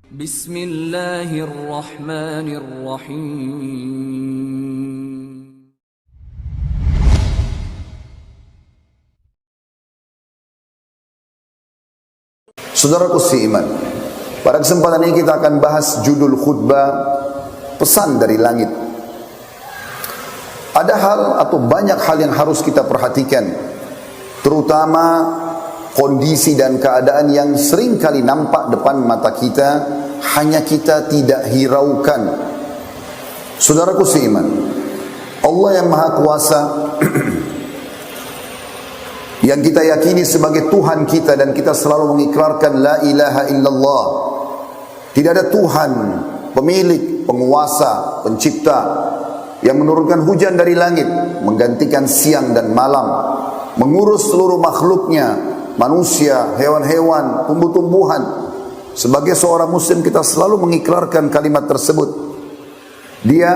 Bismillahirrahmanirrahim. Saudaraku seiman, pada kesempatan ini kita akan bahas judul khutbah pesan dari langit. Ada hal atau banyak hal yang harus kita perhatikan, terutama kondisi dan keadaan yang sering kali nampak depan mata kita, hanya kita tidak hiraukan. Saudaraku seiman, Allah yang Maha Kuasa yang kita yakini sebagai Tuhan kita, dan kita selalu mengikrarkan la ilaha illallah, tidak ada Tuhan, pemilik, penguasa, pencipta, yang menurunkan hujan dari langit, menggantikan siang dan malam, mengurus seluruh makhluknya, manusia, hewan-hewan, tumbuh-tumbuhan. Sebagai seorang muslim kita selalu mengikrarkan kalimat tersebut. Dia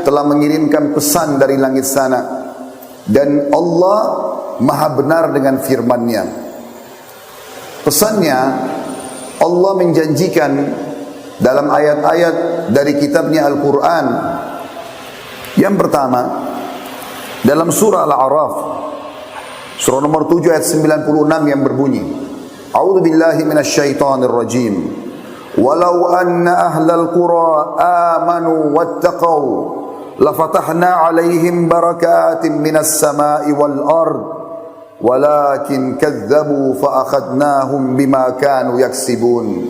telah mengirimkan pesan dari langit sana, dan Allah Maha benar dengan firman-Nya. Pesannya, Allah menjanjikan dalam ayat-ayat dari kitabnya Al-Quran. Yang pertama, dalam surah Al-A'raf, surah nomor 7 ayat 96 yang berbunyi, A'udzu billahi minasyaitonir rajim. Walau anna ahlal qura amanu wattaqau lafatahna 'alaihim barakatin minas sama'i wal ard walakin kadzabu fa akhadnahum bima kanu yaksibun.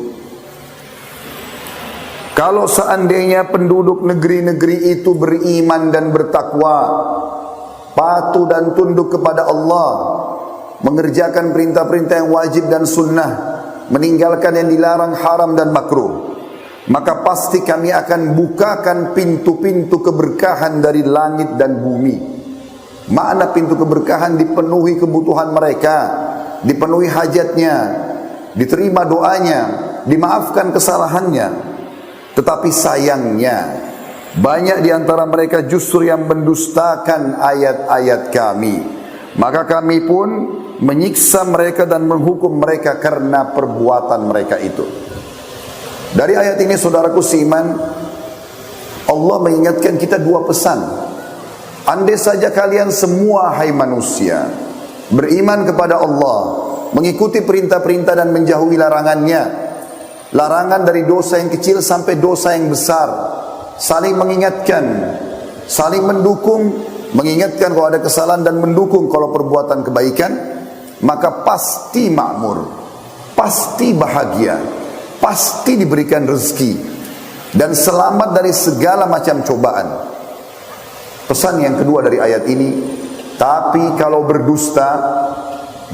Kalau seandainya penduduk negeri-negeri itu beriman dan bertakwa, patuh dan tunduk kepada Allah, mengerjakan perintah-perintah yang wajib dan sunnah, meninggalkan yang dilarang haram dan makruh, maka pasti kami akan bukakan pintu-pintu keberkahan dari langit dan bumi. Makna pintu keberkahan, dipenuhi kebutuhan mereka, dipenuhi hajatnya, diterima doanya, dimaafkan kesalahannya. Tetapi sayangnya, banyak di antara mereka justru yang mendustakan ayat-ayat kami. Maka kami pun menyiksa mereka dan menghukum mereka karena perbuatan mereka itu. Dari ayat ini, saudaraku seiman, Allah mengingatkan kita dua pesan. Andai saja kalian semua, hai manusia, beriman kepada Allah, mengikuti perintah-perintah dan menjauhi larangannya, larangan dari dosa yang kecil sampai dosa yang besar, saling mengingatkan, saling mendukung, mengingatkan kalau ada kesalahan dan mendukung kalau perbuatan kebaikan, maka pasti makmur, pasti bahagia, pasti diberikan rezeki, dan selamat dari segala macam cobaan. Pesan yang kedua dari ayat ini, tapi kalau berdusta,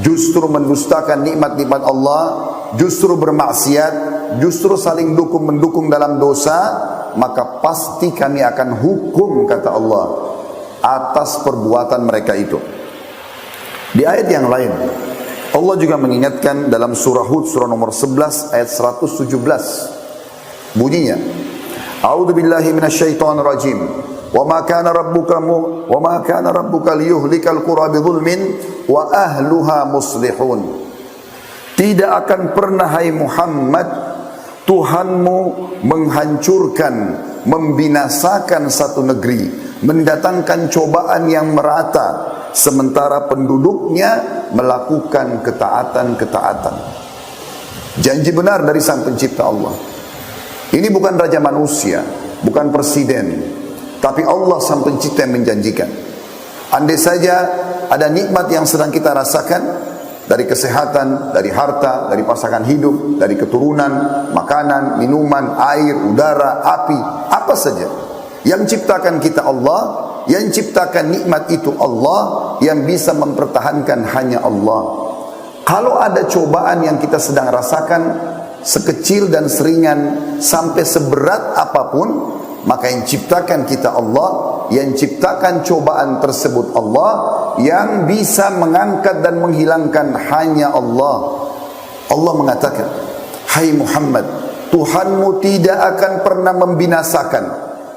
justru mendustakan nikmat-nikmat Allah, justru bermaksiat, justru saling dukung-mendukung dalam dosa, maka pasti kami akan hukum, kata Allah, atas perbuatan mereka itu. Di ayat yang lain, Allah juga mengingatkan dalam surah Hud, surah nomor 11 ayat 117. Bunyinya, A'udzu billahi minasyaitonir rajim. Wa ma kana rabbuka liyuhlikal qura bidzulmin wa ahluha muslihun. Tidak akan pernah, hai Muhammad, Tuhanmu menghancurkan, membinasakan satu negeri, mendatangkan cobaan yang merata, sementara penduduknya melakukan ketaatan-ketaatan. Janji benar dari Sang Pencipta Allah. Ini bukan raja manusia, bukan presiden, tapi Allah Sang Pencipta yang menjanjikan. Andai saja ada nikmat yang sedang kita rasakan, dari kesehatan, dari harta, dari pasangan hidup, dari keturunan, makanan, minuman, air, udara, api, apa saja yang ciptakan kita Allah, yang ciptakan nikmat itu Allah, yang bisa mempertahankan hanya Allah. Kalau ada cobaan yang kita sedang rasakan, sekecil dan seringan sampai seberat apapun, maka yang ciptakan kita Allah, yang ciptakan cobaan tersebut Allah, yang bisa mengangkat dan menghilangkan hanya Allah. Allah mengatakan, hai Muhammad, Tuhanmu tidak akan pernah membinasakan,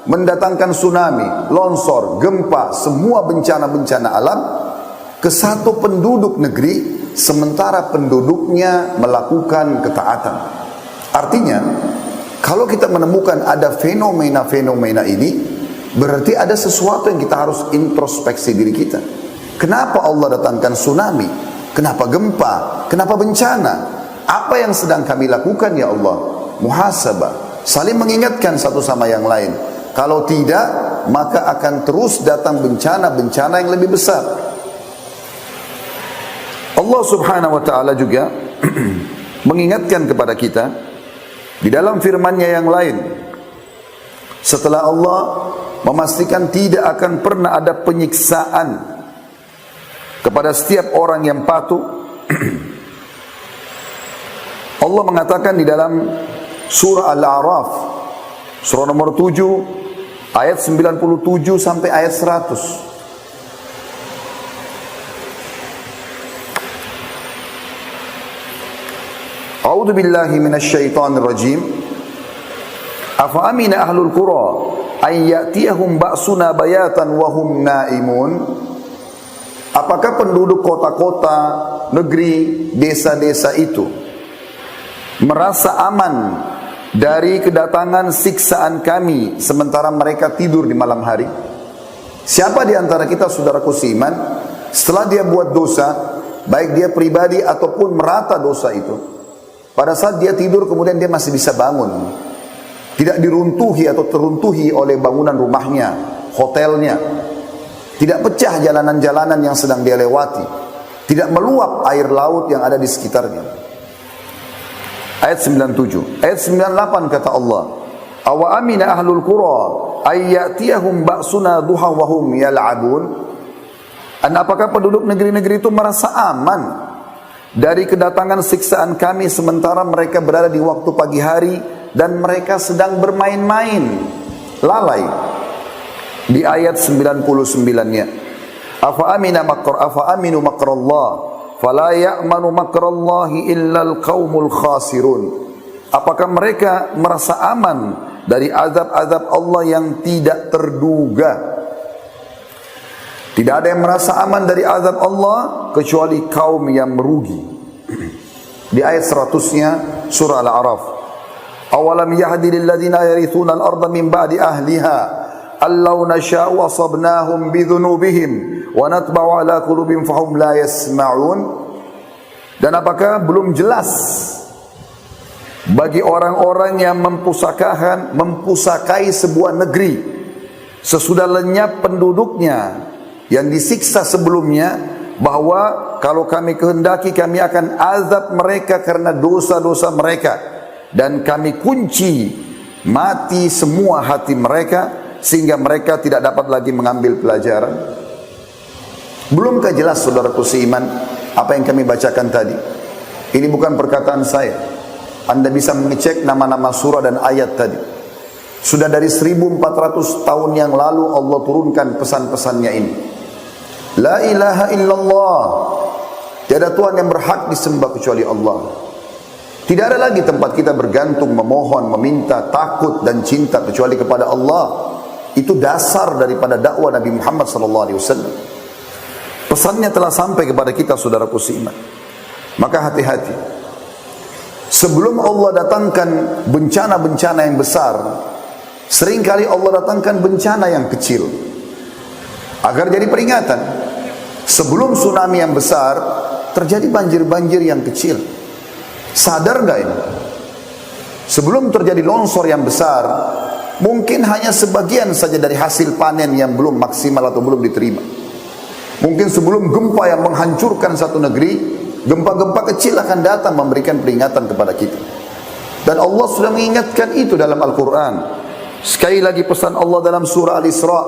mendatangkan tsunami, longsor, gempa, semua bencana-bencana alam ke satu penduduk negeri, sementara penduduknya melakukan ketaatan. Artinya, Kalau kita menemukan ada fenomena-fenomena ini, berarti ada sesuatu yang kita harus introspeksi diri kita. Kenapa Allah datangkan tsunami? Kenapa gempa? Kenapa bencana? Apa yang sedang kami lakukan ya Allah? Muhasabah, saling mengingatkan satu sama yang lain. Kalau tidak, maka akan terus datang bencana-bencana yang lebih besar. Allah subhanahu wa ta'ala juga mengingatkan kepada kita di dalam firman-Nya yang lain. Setelah Allah memastikan tidak akan pernah ada penyiksaan kepada setiap orang yang patuh, Allah mengatakan di dalam surah Al-A'raf, surah nomor 7, ayat 97 sampai ayat 100. A'udzu billahi minasyaitonir rajim. Afa amina ahlul qura ay ya'tiyahum ba'suna bayatan wa hum naimun. Apakah penduduk kota-kota, negeri, desa-desa itu merasa aman dari kedatangan siksaan kami sementara mereka tidur di malam hari? Siapa di antara kita, saudaraku seiman, setelah dia buat dosa, baik dia pribadi ataupun merata dosa itu, pada saat dia tidur kemudian dia masih bisa bangun, tidak diruntuhi atau teruntuhi oleh bangunan rumahnya, hotelnya, tidak pecah jalanan-jalanan yang sedang dia lewati, tidak meluap air laut yang ada di sekitarnya. Ayat 97. Ayat 98 kata Allah, awa amina ahlul qura ay ya'tiyahum ba'suna duha wa hum yal'abun. Dan apakah penduduk negeri-negeri itu merasa aman dari kedatangan siksaan kami sementara mereka berada di waktu pagi hari dan mereka sedang bermain-main, lalai? Di ayat 99-nya, afa aminu makrallah fala ya'manu makrallahi illal qaumul khasirun. Apakah mereka merasa aman dari azab-azab Allah yang tidak terduga? Tidak ada yang merasa aman dari azab Allah kecuali kaum yang merugi. Di ayat 100-nya surah Al-A'raf, awalam yahdi lil ladzina yarithuna al-ardha min ba'di ahliha allau nasha'u asabnahum bidhunubihim wa natba'u ala qulubihim fahum la yasma'un. Dan apakah belum jelas bagi orang-orang yang mempusakai sebuah negeri sesudah lenyap penduduknya yang disiksa sebelumnya, bahwa kalau kami kehendaki kami akan azab mereka karena dosa-dosa mereka, dan kami kunci mati semua hati mereka sehingga mereka tidak dapat lagi mengambil pelajaran. Belumkah jelas, saudaraku seiman, apa yang kami bacakan tadi? Ini bukan perkataan saya. Anda bisa mengecek nama-nama surah dan ayat tadi. Sudah dari 1400 tahun yang lalu Allah turunkan pesan-pesannya ini. La ilaha illallah, tiada Tuhan yang berhak disembah kecuali Allah. Tidak ada lagi tempat kita bergantung, memohon, meminta, takut dan cinta kecuali kepada Allah. Itu dasar daripada dakwah Nabi Muhammad SAW. Pesannya telah sampai kepada kita, saudaraku seiman. Maka hati-hati. Sebelum Allah datangkan bencana-bencana yang besar, seringkali Allah datangkan bencana yang kecil agar jadi peringatan. Sebelum tsunami yang besar, terjadi banjir-banjir yang kecil. Sadar gak ini? Sebelum terjadi longsor yang besar, mungkin hanya sebagian saja dari hasil panen yang belum maksimal atau belum diterima. Mungkin sebelum gempa yang menghancurkan satu negeri, gempa-gempa kecil akan datang memberikan peringatan kepada kita. Dan Allah sudah mengingatkan itu dalam Al-Quran. Sekali lagi pesan Allah dalam surah Al-Isra,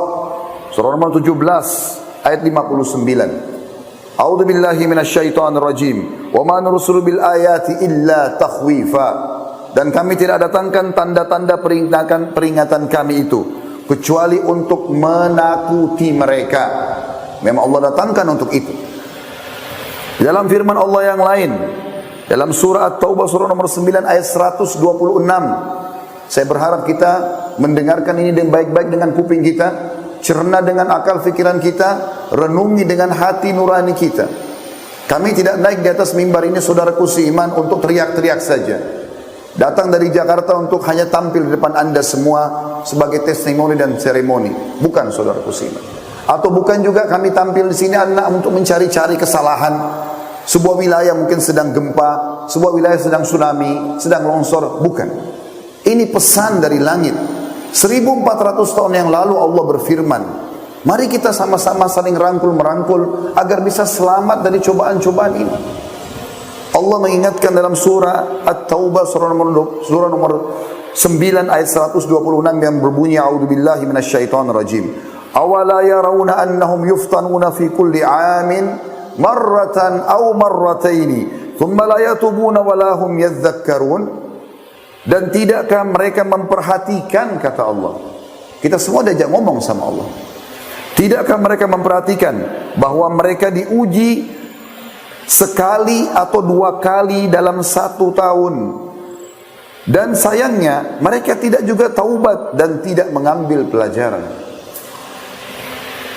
surah nomor 17 ayat 59. A'udzu billahi minasyaitonir rajim. Wa ma nursulu bil ayati illa takhwifa. Dan kami tidak datangkan tanda-tanda peringatan kami itu kecuali untuk menakuti mereka. Memang Allah datangkan untuk itu. Dalam firman Allah yang lain, dalam surah At-Taubah surah nomor 9 ayat 126. Saya berharap kita mendengarkan ini dengan baik-baik dengan kuping kita, cerna dengan akal fikiran kita, renungi dengan hati nurani kita. Kami tidak naik di atas mimbar ini, saudaraku seiman, untuk teriak-teriak saja. datang dari Jakarta untuk hanya tampil di depan Anda semua sebagai testimoni dan seremoni. Bukan, saudaraku seiman. Atau bukan juga kami tampil di sini adalah untuk mencari-cari kesalahan. Sebuah wilayah mungkin sedang gempa, sebuah wilayah sedang tsunami, sedang longsor. Bukan. Ini pesan dari langit. 1400 tahun yang lalu Allah berfirman, mari kita sama-sama saling rangkul-merangkul agar bisa selamat dari cobaan-cobaan ini. Allah mengingatkan dalam surah At-Taubah surah nomor 9 ayat 126 yang berbunyi, a'udzubillahi minasyaitonir rajim. Awala yarawna annahum yuftanuna fi kulli 'amin marratan aw marrataini thumma la yatubuna wa la hum yadhakkarun. Dan tidakkah mereka memperhatikan, kata Allah. Kita semua diajak ngomong sama Allah. Tidakkah mereka memperhatikan bahwa mereka diuji sekali atau dua kali dalam 1 tahun. Dan sayangnya mereka tidak juga taubat dan tidak mengambil pelajaran.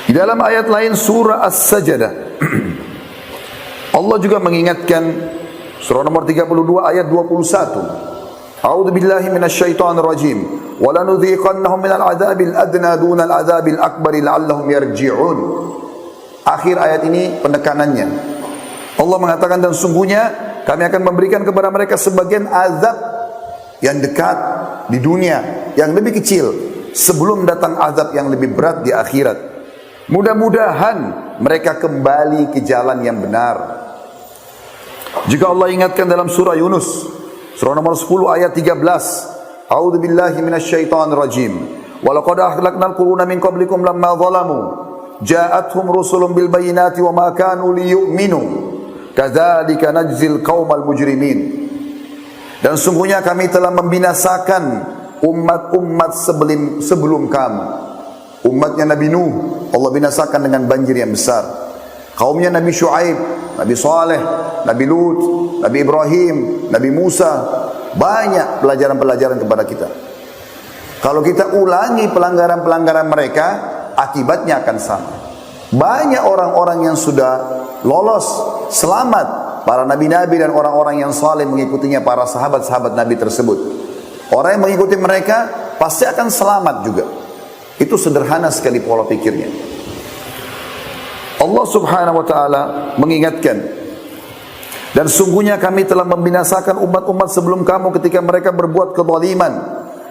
Di dalam ayat lain surah As-Sajdah Allah juga mengingatkan, surah nomor 32 ayat 21. A'udzu billahi minasyaitonir rajim. Wa lanudhiqannahum minal 'adzabil adna dunal 'adzabil akbari la'allahum yarji'un. Akhir ayat ini penekanannya. Allah mengatakan, dan sungguhnya kami akan memberikan kepada mereka sebagian azab yang dekat di dunia, yang lebih kecil, sebelum datang azab yang lebih berat di akhirat. Mudah-mudahan mereka kembali ke jalan yang benar. Jika Allah ingatkan dalam surah Yunus surah nomor 10 ayat 13, A'udzu billahi minasyaitonir rajim. Wa laqad ahlaknal quruna min qablikum lamma zalamu ja'atuhum rusulun bil bayyinati wa ma kanu liyu'minu kadzalika najzil qaumal mujrimin. Dan sungguhnya kami telah membinasakan umat-umat sebelum kamu. Umatnya Nabi Nuh Allah binasakan dengan banjir yang besar. Kaumnya Nabi Shu'aib, Nabi Saleh, Nabi Lut, Nabi Ibrahim, Nabi Musa. Banyak pelajaran-pelajaran kepada kita. Kalau kita ulangi pelanggaran-pelanggaran mereka, akibatnya akan sama. Banyak orang-orang yang sudah lolos, selamat. Para nabi-nabi dan orang-orang yang saleh mengikutinya, para sahabat-sahabat Nabi tersebut. Orang yang mengikuti mereka pasti akan selamat juga. Itu sederhana sekali pola pikirnya. Allah subhanahu wa ta'ala mengingatkan, dan sungguhnya kami telah membinasakan umat-umat sebelum kamu ketika mereka berbuat kezaliman.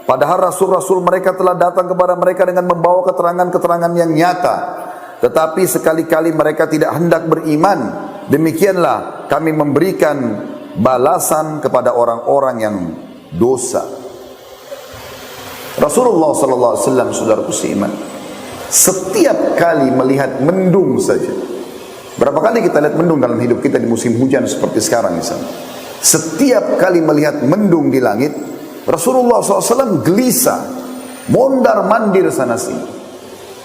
Padahal rasul-rasul mereka telah datang kepada mereka dengan membawa keterangan-keterangan yang nyata. Tetapi sekali-kali mereka tidak hendak beriman. Demikianlah kami memberikan balasan kepada orang-orang yang dosa. Rasulullah sallallahu alaihi wasallam, saudaraku seiman, setiap kali melihat mendung saja. Berapa kali kita lihat mendung dalam hidup kita di musim hujan seperti sekarang misalnya. Setiap kali melihat mendung di langit, Rasulullah SAW gelisah, mondar-mandir sana sini.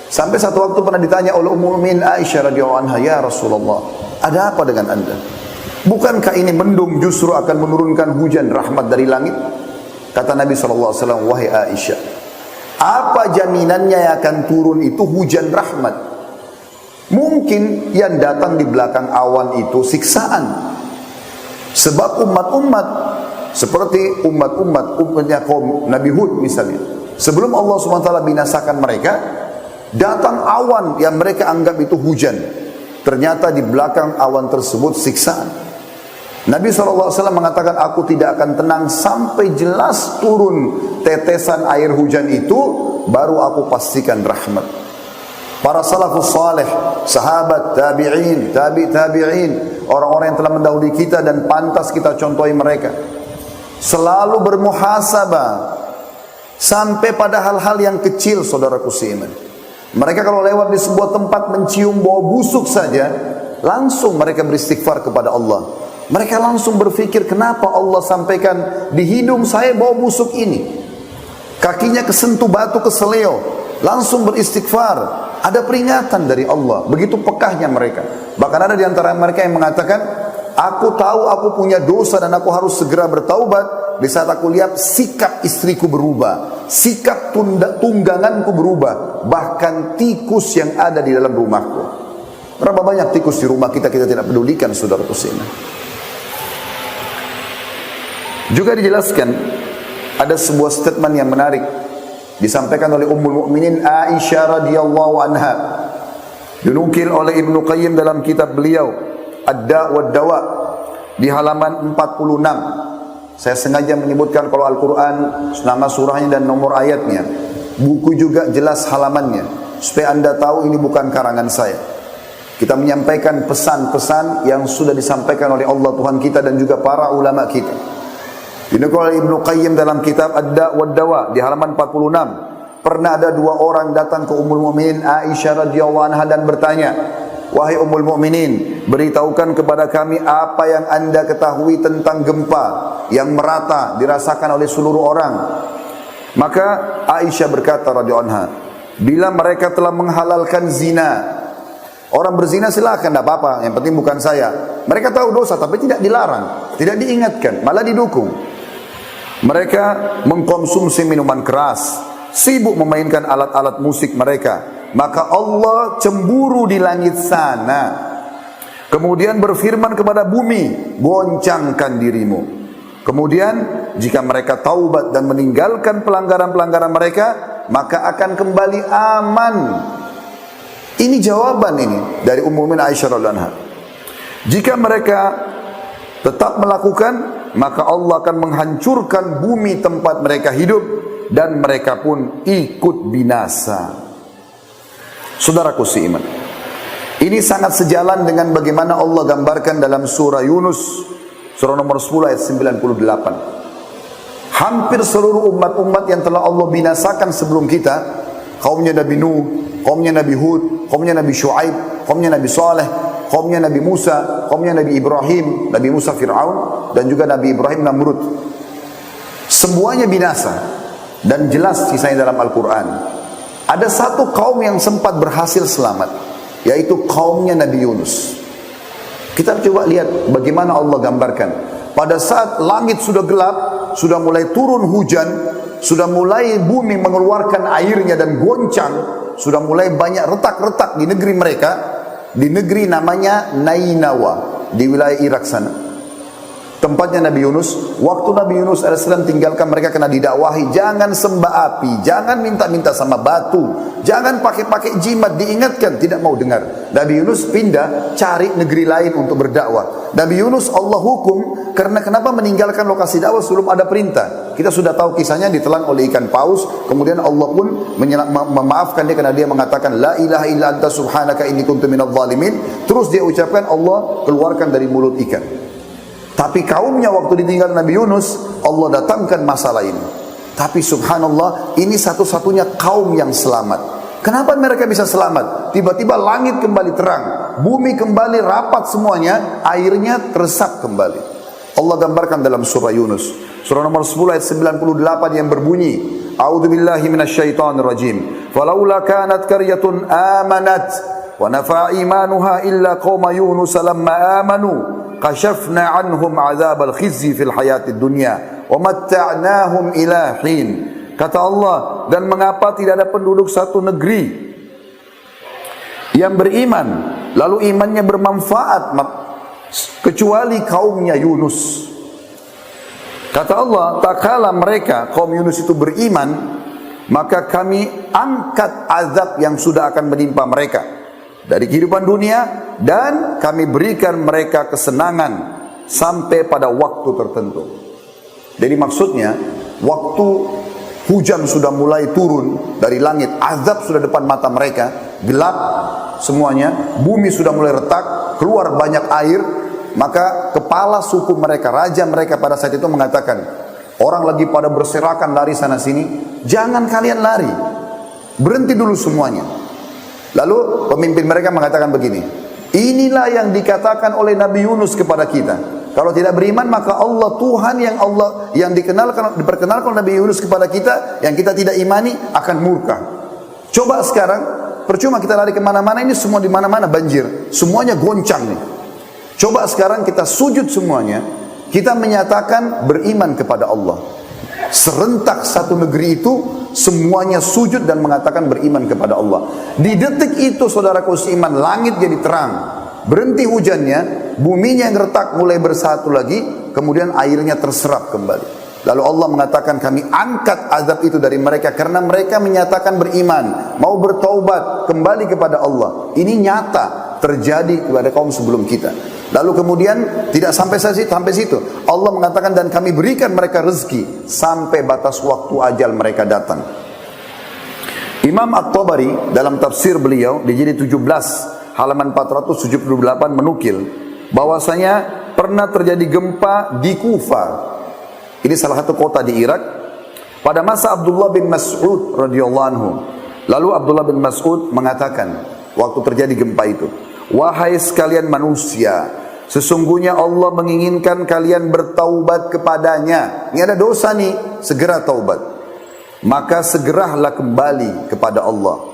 Sampai satu waktu pernah ditanya oleh Ummul Mukminin Aisyah radhiyallahu anha, ya Rasulullah, ada apa dengan anda? Bukankah ini mendung justru akan menurunkan hujan rahmat dari langit? Kata Nabi SAW, wahai Aisyah, apa jaminannya yang akan turun itu hujan rahmat? Mungkin yang datang di belakang awan itu siksaan. Sebab umat-umat seperti umatnya kaum Nabi Hud misalnya, sebelum Allah SWT binasakan mereka, datang awan yang mereka anggap itu hujan. Ternyata di belakang awan tersebut siksaan. Nabi SAW mengatakan, aku tidak akan tenang sampai jelas turun tetesan air hujan itu, baru aku pastikan rahmat. Para salafus saleh, sahabat, tabi'in, tabi'in, orang-orang yang telah mendahului kita dan pantas kita contohi mereka, selalu bermuhasabah sampai pada hal-hal yang kecil, saudaraku seiman. Mereka kalau lewat di sebuah tempat mencium bau busuk saja, langsung mereka beristighfar kepada Allah. Mereka langsung berpikir, kenapa Allah sampaikan di hidung saya bau busuk ini? Kakinya kesentuh batu keseleo, langsung beristighfar. Ada peringatan dari Allah. Begitu pekahnya mereka. Bahkan ada di antara mereka yang mengatakan, aku tahu aku punya dosa dan aku harus segera bertaubat di saat aku lihat sikap istriku berubah, sikap tungganganku berubah, bahkan tikus yang ada di dalam rumahku. Berapa banyak tikus di rumah kita tidak pedulikan, saudara-saudara. Juga dijelaskan ada sebuah statement yang menarik disampaikan oleh Ummul Mukminin Aisyah radhiyallahu anha. Dinukil oleh Ibnu Qayyim dalam kitab beliau Ad-Da' wad Dawa di halaman 46. Saya sengaja menyebutkan kalau Al-Quran nama surahnya dan nomor ayatnya. Buku juga jelas halamannya supaya anda tahu ini bukan karangan saya. Kita menyampaikan pesan-pesan yang sudah disampaikan oleh Allah Tuhan kita dan juga para ulama kita. Dinukil oleh Ibnu Qayyim dalam kitab Ad-Da' wad Dawa di halaman 46. Pernah ada dua orang datang ke Ummul Mukminin Aisyah radhiyallahu anha dan bertanya, "Wahai Ummul Mukminin, beritahukan kepada kami apa yang anda ketahui tentang gempa yang merata dirasakan oleh seluruh orang." Maka Aisyah berkata radhiyallahu anha, "Bila mereka telah menghalalkan zina, orang berzina silakan, tidak apa-apa, yang penting bukan saya." Mereka tahu dosa tapi tidak dilarang, tidak diingatkan, malah didukung. Mereka mengkonsumsi minuman keras, sibuk memainkan alat-alat musik mereka, maka Allah cemburu di langit sana. Kemudian berfirman kepada bumi, "Goncangkan dirimu." Kemudian jika mereka taubat dan meninggalkan pelanggaran-pelanggaran mereka, maka akan kembali aman. Ini jawaban ini dari Ummul Mukminin Aisyah radhiyallahu anha. Jika mereka tetap melakukan, maka Allah akan menghancurkan bumi tempat mereka hidup dan mereka pun ikut binasa. Saudaraku seiman, ini sangat sejalan dengan bagaimana Allah gambarkan dalam surah Yunus, surah nomor 10 ayat 98. Hampir seluruh umat-umat yang telah Allah binasakan sebelum kita, kaumnya Nabi Nuh, kaumnya Nabi Hud, kaumnya Nabi Shu'aib, kaumnya Nabi Saleh, kaumnya Nabi Musa, kaumnya Nabi Ibrahim, Nabi Musa Fir'aun, dan juga Nabi Ibrahim Namrud. Semuanya binasa. Dan jelas kisahnya dalam Al-Quran. Ada satu kaum yang sempat berhasil selamat, yaitu kaumnya Nabi Yunus. Kita coba lihat bagaimana Allah gambarkan. Pada saat langit sudah gelap, sudah mulai turun hujan, sudah mulai bumi mengeluarkan airnya dan goncang, sudah mulai banyak retak-retak di negeri mereka, di negeri namanya Nainawa, di wilayah Irak sana. Tempatnya Nabi Yunus. Waktu Nabi Yunus AS tinggalkan mereka kena didakwahi, jangan sembah api, jangan minta-minta sama batu, jangan pakai-pakai jimat, diingatkan, tidak mau dengar. Nabi Yunus pindah cari negeri lain untuk berdakwah. Nabi Yunus Allah hukum karena kenapa meninggalkan lokasi dakwah sebelum ada perintah. Kita sudah tahu kisahnya, ditelan oleh ikan paus, kemudian Allah pun memaafkan dia karena dia mengatakan la ilaha illa anta subhanaka inni kuntu minadh dhalimin. Terus dia ucapkan, Allah keluarkan dari mulut ikan. Tapi kaumnya waktu ditinggal Nabi Yunus, Allah datangkan masalah ini. Tapi subhanallah, ini satu-satunya kaum yang selamat. Kenapa mereka bisa selamat? Tiba-tiba langit kembali terang, bumi kembali rapat semuanya, airnya teresap kembali. Allah gambarkan dalam surah Yunus, surah nomor 10 ayat 98 yang berbunyi, A'udzubillahi minasyaitonirrajim. Falaula kanat qaryatun amanat wa nafa'a imanuha illa qauma Yunus lamma amanu kashafna anhum azabal khizyi fil hayatid dunya wa matta'nahum ila hin. Kata Allah, dan mengapa tidak ada penduduk satu negeri yang beriman lalu imannya bermanfaat kecuali kaumnya Yunus. Kata Allah, tak kala mereka kaum Yunus itu beriman, maka kami angkat azab yang sudah akan menimpa mereka dari kehidupan dunia, dan kami berikan mereka kesenangan sampai pada waktu tertentu. Jadi maksudnya, waktu hujan sudah mulai turun dari langit, azab sudah depan mata mereka, gelap semuanya, bumi sudah mulai retak, keluar banyak air, maka kepala suku mereka, raja mereka pada saat itu mengatakan, orang lagi pada berserakan lari sana sini, jangan kalian lari, berhenti dulu semuanya. Lalu pemimpin mereka mengatakan begini, inilah yang dikatakan oleh Nabi Yunus kepada kita. Kalau tidak beriman, maka Allah Tuhan yang diperkenalkan Nabi Yunus kepada kita, yang kita tidak imani, akan murka. Coba sekarang, percuma kita lari kemana-mana, ini semua di mana-mana banjir, semuanya goncang nih. Coba sekarang kita sujud semuanya, kita menyatakan beriman kepada Allah. Serentak satu negeri itu semuanya sujud dan mengatakan beriman kepada Allah. Di detik itu saudaraku seiman, langit jadi terang, berhenti hujannya, buminya yang retak mulai bersatu lagi, kemudian airnya terserap kembali. Lalu Allah mengatakan kami angkat azab itu dari mereka karena mereka menyatakan beriman, mau bertaubat, kembali kepada Allah. Ini nyata terjadi kepada kaum sebelum kita. Lalu kemudian tidak sampai situ. Allah mengatakan dan kami berikan mereka rezeki sampai batas waktu ajal mereka datang. Imam At-Tabari dalam tafsir beliau di jilid 17 halaman 478 menukil bahwasanya pernah terjadi gempa di Kufah. Ini salah satu kota di Irak pada masa Abdullah bin Mas'ud radhiyallahu anhu. Lalu Abdullah bin Mas'ud mengatakan waktu terjadi gempa itu, "Wahai sekalian manusia, sesungguhnya Allah menginginkan kalian bertaubat kepadanya. Ini ada dosa nih, segera taubat. Maka segeralah kembali kepada Allah."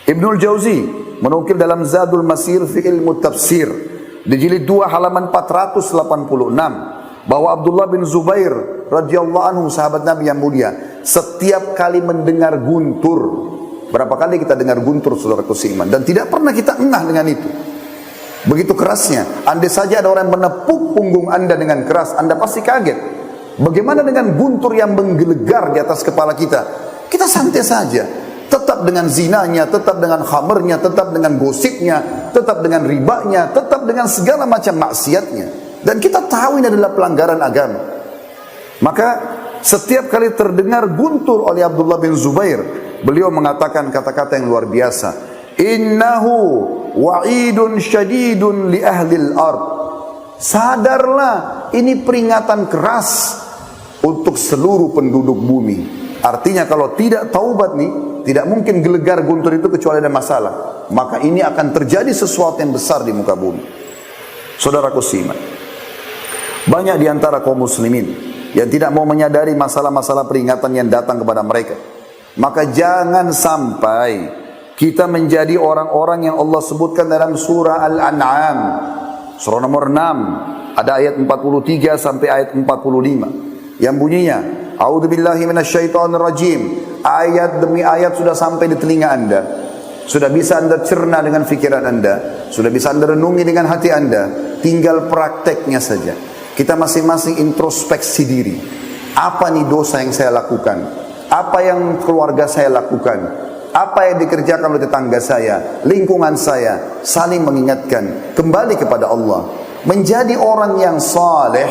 Ibnul Jauzi menukil dalam Zadul Masir fi Ilmu Tafsir di jilid 2 halaman 486 bahwa Abdullah bin Zubair radhiyallahu anhu sahabat Nabi yang mulia setiap kali mendengar guntur, berapa kali kita dengar guntur saudaraku seiman, dan tidak pernah kita engah dengan itu. Begitu kerasnya, andai saja ada orang yang menepuk punggung anda dengan keras, anda pasti kaget. Bagaimana dengan guntur yang menggelegar di atas kepala kita? Kita santai saja, tetap dengan zinanya, tetap dengan khamernya, tetap dengan gosipnya, tetap dengan ribanya, tetap dengan segala macam maksiatnya. Dan kita tahu ini adalah pelanggaran agama. Maka setiap kali terdengar guntur oleh Abdullah bin Zubair, beliau mengatakan kata-kata yang luar biasa. Innahu wa'idun syadidun li ahlil ard. Sadarlah, ini peringatan keras untuk seluruh penduduk bumi. Artinya kalau tidak taubat nih, tidak mungkin gelegar guntur itu kecuali ada masalah. Maka ini akan terjadi sesuatu yang besar di muka bumi. Saudaraku simak, banyak di antara kaum muslimin yang tidak mau menyadari masalah-masalah peringatan yang datang kepada mereka. Maka jangan sampai kita menjadi orang-orang yang Allah sebutkan dalam surah Al-An'am, surah nomor 6, ada ayat 43 sampai ayat 45 yang bunyinya, A'udzubillahi minasyaitonirrajim. Ayat demi ayat sudah sampai di telinga anda, sudah bisa anda cerna dengan fikiran anda, sudah bisa anda renungi dengan hati anda. Tinggal prakteknya saja. Kita masing-masing introspeksi diri. Apa nih dosa yang saya lakukan? Apa yang keluarga saya lakukan? Apa yang dikerjakan oleh tetangga saya, lingkungan saya? Saling mengingatkan, kembali kepada Allah. Menjadi orang yang saleh,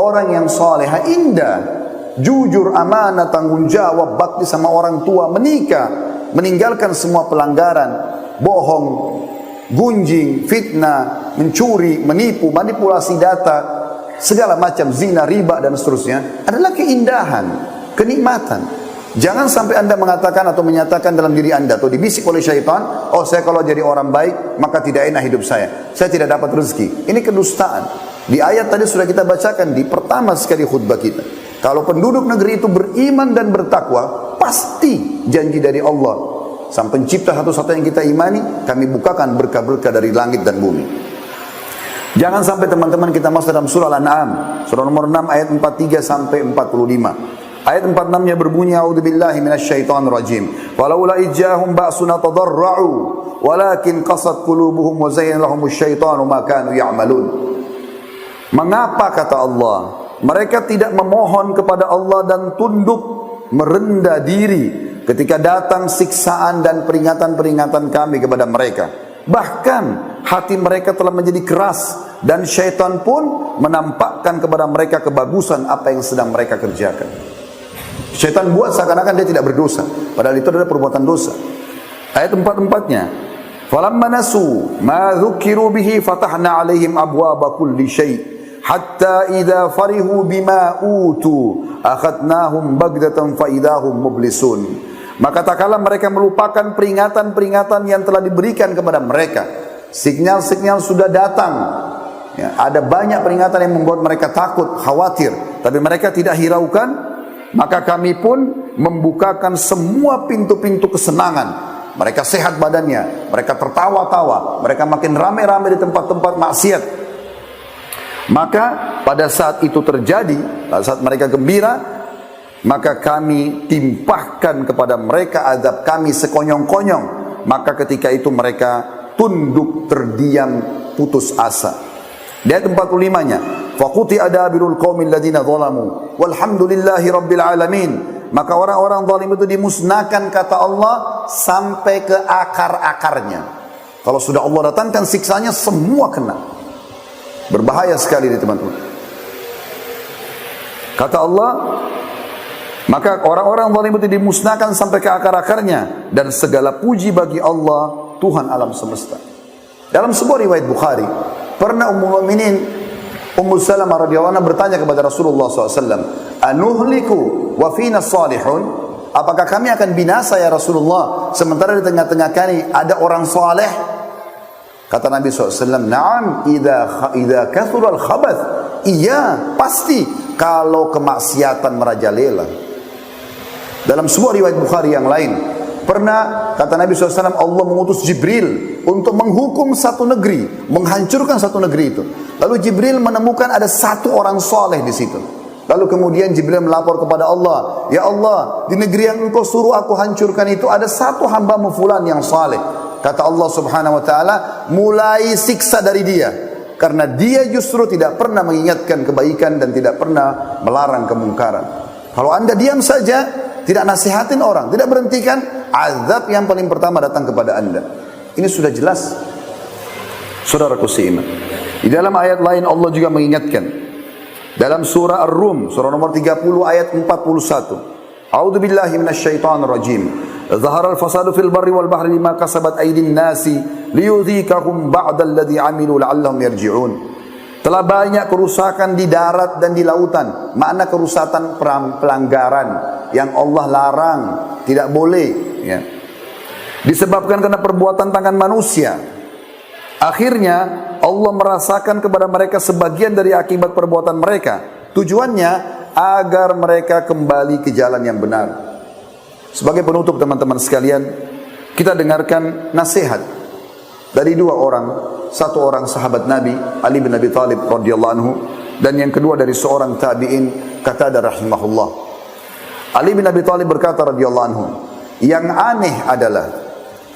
orang yang saleha indah, jujur, amanah, tanggung jawab, bakti sama orang tua, menikah, meninggalkan semua pelanggaran, bohong, gunjing, fitnah, mencuri, menipu, manipulasi data, segala macam zina, riba dan seterusnya adalah keindahan, kenikmatan. Jangan sampai anda mengatakan atau menyatakan dalam diri anda atau dibisik oleh syaitan, oh saya kalau jadi orang baik maka tidak enak hidup saya tidak dapat rezeki. Ini kedustaan. Di ayat tadi sudah kita bacakan di pertama sekali khutbah kita. Kalau penduduk negeri itu beriman dan bertakwa, pasti janji dari Allah, sang pencipta satu-satu yang kita imani, kami bukakan berkah-berkah dari langit dan bumi. Jangan sampai teman-teman kita masuk dalam surah Al-An'am, surah nomor 6 ayat 43 sampai 45. Ayat 46-nya berbunyi, A'udzubillahi minasyaitonirrajim. Walaula ijjahum ba'suna tadarra'u walakin qasat qulubuhum wa zayyana lahumus syaitanu ma kanu ya'malun. Mengapa kata Allah, mereka tidak memohon kepada Allah dan tunduk merendah diri ketika datang siksaan dan peringatan-peringatan kami kepada mereka. Bahkan hati mereka telah menjadi keras dan syaitan pun menampakkan kepada mereka kebagusan apa yang sedang mereka kerjakan. Syaitan buat seakan-akan dia tidak berdosa, padahal itu adalah perbuatan dosa. Ayat 44-nya, falamma nasu ma dzukiru bihi fatahna 'alaihim abwaaba kulli syai' hatta idza farihu bima utu akhadnahum bagdatan fa idahum mublisun. Maka tak kala mereka melupakan peringatan-peringatan yang telah diberikan kepada mereka, sinyal-sinyal sudah datang, ya, ada banyak peringatan yang membuat mereka takut, khawatir, tapi mereka tidak hiraukan. Maka kami pun membukakan semua pintu-pintu kesenangan. Mereka sehat badannya, mereka tertawa-tawa, mereka makin ramai-ramai di tempat-tempat maksiat. Maka pada saat itu terjadi, pada saat mereka gembira, maka kami timpahkan kepada mereka azab kami sekonyong-konyong. Maka ketika itu mereka tunduk terdiam putus asa. Di ayat 45-nya, faquti adabirul qaumil ladzina zalamu walhamdulillahi rabbil alamin. Maka orang-orang zalim itu dimusnahkan kata Allah sampai ke akar-akarnya. Kalau sudah Allah datangkan siksanya semua kena. Berbahaya sekali ini teman-teman. Kata Allah, maka orang-orang zalim itu dimusnahkan sampai ke akar-akarnya, dan segala puji bagi Allah Tuhan alam semesta. Dalam sebuah riwayat Bukhari, pernah Ummul Mukminin Ummu Salamah radhiyallahu anha bertanya kepada Rasulullah SAW, anuhliku wa fina salihun? Apakah kami akan binasa ya Rasulullah, sementara di tengah-tengah kami ada orang saleh? Kata Nabi SAW, na'am idza kathura al-khabath. Iya, pasti kalau kemaksiatan merajalela. Dalam sebuah riwayat Bukhari yang lain, pernah kata Nabi SAW, Allah mengutus Jibril untuk menghukum satu negeri, menghancurkan satu negeri itu. Lalu Jibril menemukan ada satu orang soleh di situ. Lalu kemudian Jibril melapor kepada Allah, ya Allah, di negeri yang engkau suruh aku hancurkan itu ada satu hamba-Mu fulan yang soleh. Kata Allah Subhanahu Wa Taala, mulai siksa dari dia, karena dia justru tidak pernah mengingatkan kebaikan dan tidak pernah melarang kemungkaran. Kalau anda diam saja, tidak nasihatin orang, tidak berhentikan, azab yang paling pertama datang kepada anda. Ini sudah jelas, saudaraku seiman. Di dalam ayat lain Allah juga mengingatkan. Dalam surah Ar-Rum, surah nomor 30 ayat 41. A'udzu billahi minasyaitonir rajim. Zahara al-fasadu fil barri wal bahri bima kasabat aydin nasi liyudhikahum ba'da alladhi 'amilu la'allahum yarji'un. Telah banyak kerusakan di darat dan di lautan. Makna kerusakan pelanggaran yang Allah larang, tidak boleh, ya. Disebabkan karena perbuatan tangan manusia. Akhirnya Allah merasakan kepada mereka sebagian dari akibat perbuatan mereka. Tujuannya agar mereka kembali ke jalan yang benar. Sebagai penutup teman-teman sekalian, kita dengarkan nasihat dari dua orang. Satu orang sahabat Nabi, Ali bin Abi Thalib radhiyallahu anhu, dan yang kedua dari seorang tabi'in, Qatadah rahimahullah. Ali bin Abi Thalib berkata radhiyallahu anhu, yang aneh adalah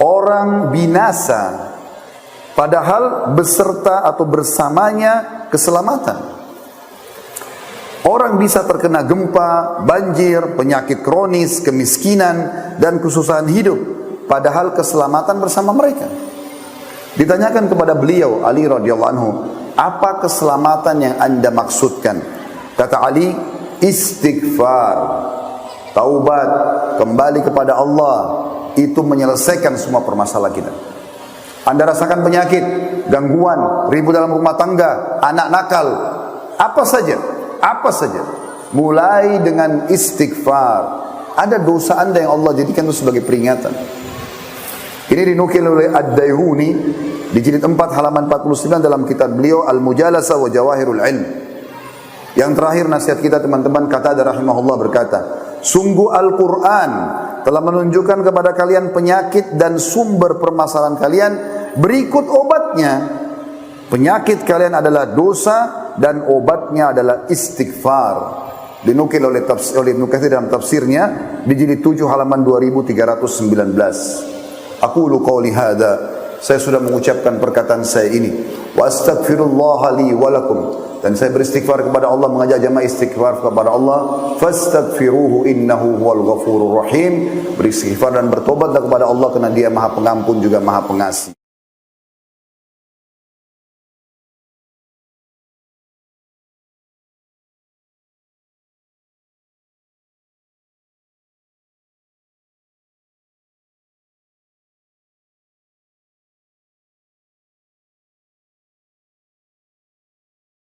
orang binasa padahal beserta atau bersamanya keselamatan. Orang bisa terkena gempa, banjir, penyakit kronis, kemiskinan, dan kesusahan hidup, padahal keselamatan bersama mereka. Ditanyakan kepada beliau, Ali radhiyallahu anhu, apa keselamatan yang anda maksudkan? Kata Ali, istighfar, taubat, kembali kepada Allah, itu menyelesaikan semua permasalahan kita. Anda rasakan penyakit, gangguan, ribut dalam rumah tangga, anak nakal, apa saja, mulai dengan istighfar. Ada dosa anda yang Allah jadikan itu sebagai peringatan. Ini dinukil oleh Ad-Dayhuni di jilid 4 halaman 49 dalam kitab beliau Al-Mujalasah wa Jawahirul Ilm. Yang terakhir nasihat kita teman-teman, Qatadah rahimahullah berkata, sungguh Al-Quran telah menunjukkan kepada kalian penyakit dan sumber permasalahan kalian, berikut obatnya. Penyakit kalian adalah dosa dan obatnya adalah istighfar. Dinukil oleh Ibnu Katsir dalam tafsirnya di jilid 7 halaman 2319. Aqulu qawli hadza, saya sudah mengucapkan perkataan saya ini, wa astaghfirullah li wa lakum, dan saya beristighfar kepada Allah, mengajak jamaah istighfar kepada Allah. Fastaghfiruhu innahu huwal ghafurur rahim. Beristighfar dan bertobatlah kepada Allah, karena Dia Maha Pengampun juga Maha Pengasih.